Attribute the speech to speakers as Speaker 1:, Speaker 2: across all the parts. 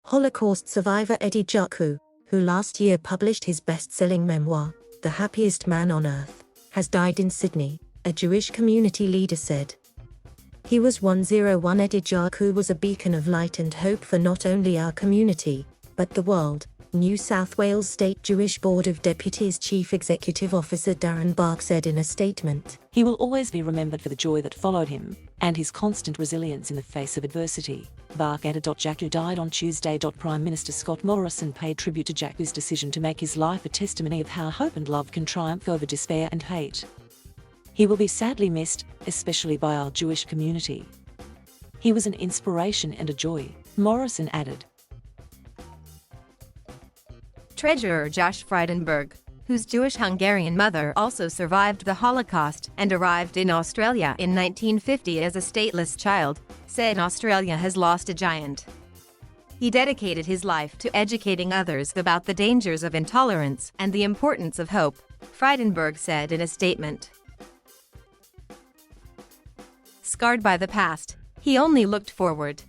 Speaker 1: Holocaust survivor Eddie Jaku, who last year published his best-selling memoir, The Happiest Man on Earth, has died in Sydney, a Jewish community leader said. He was 101. Eddie Jaku was a beacon of light and hope for not only our community, but the world, New South Wales State Jewish Board of Deputies Chief Executive Officer Darren Bark said in a statement.
Speaker 2: He will always be remembered for the joy that followed him, and his constant resilience in the face of adversity. Bark added.Jaku died on Tuesday. Prime Minister Scott Morrison paid tribute to Jaku's decision to make his life a testimony of how hope and love can triumph over despair and hate. He will be sadly missed, especially by our Jewish community. He was an inspiration and a joy, Morrison added.
Speaker 3: Treasurer Josh Frydenberg, whose Jewish-Hungarian mother also survived the Holocaust and arrived in Australia in 1950 as a stateless child, said Australia has lost a giant. He dedicated his life to educating others about the dangers of intolerance and the importance of hope, Frydenberg said in a statement. Scarred by the past, he only looked forward.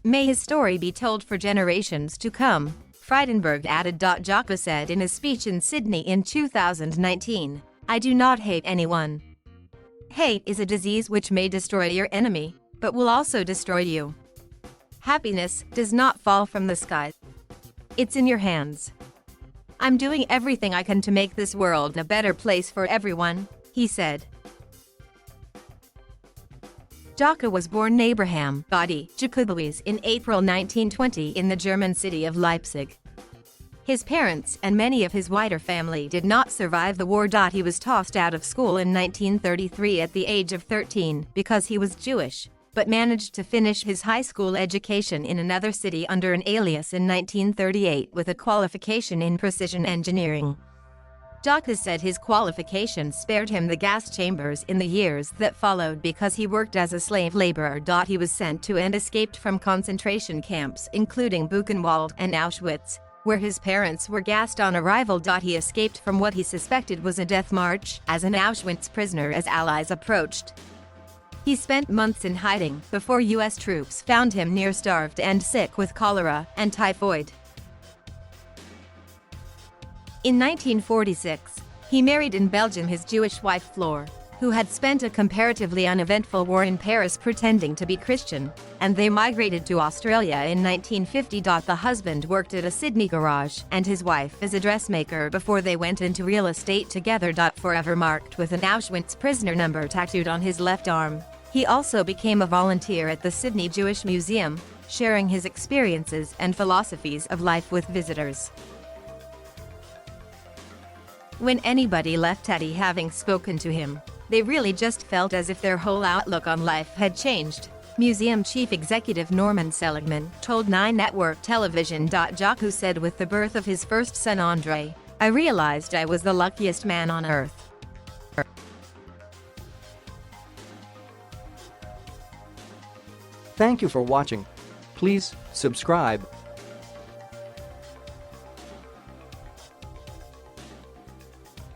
Speaker 3: May his story be told for generations to come, Frydenberg added.Jaku said in a speech in Sydney in 2019, "I do not hate anyone. Hate is a disease which may destroy your enemy, but will also destroy you. Happiness does not fall from the sky. It's in your hands. I'm doing everything I can to make this world a better place for everyone," he said. Jaku was born Abraham Eddie Jaku in April 1920 in the German city of Leipzig. His parents and many of his wider family did not survive the war. He was tossed out of school in 1933 at the age of 13 because he was Jewish, but managed to finish his high school education in another city under an alias in 1938 with a qualification in precision engineering. Jaku said his qualifications spared him the gas chambers in the years that followed because he worked as a slave laborer. He was sent to and escaped from concentration camps including Buchenwald and Auschwitz, where his parents were gassed on arrival. He escaped from what he suspected was a death march as an Auschwitz prisoner as Allies approached. He spent months in hiding before U.S. troops found him near starved and sick with cholera and typhoid. In 1946, he married in Belgium his Jewish wife Flor, who had spent a comparatively uneventful war in Paris pretending to be Christian, and they migrated to Australia in 1950. The husband worked at a Sydney garage and his wife as a dressmaker before they went into real estate together. Forever marked with an Auschwitz prisoner number tattooed on his left arm. He also became a volunteer at the Sydney Jewish Museum, sharing his experiences and philosophies of life with visitors. When anybody left Eddie having spoken to him, they really just felt as if their whole outlook on life had changed, Museum Chief Executive Norman Seligman told 9 Network Television. Jaku said with the birth of his first son Andre, "I realized I was the luckiest man on earth."
Speaker 4: Thank you for watching. Please subscribe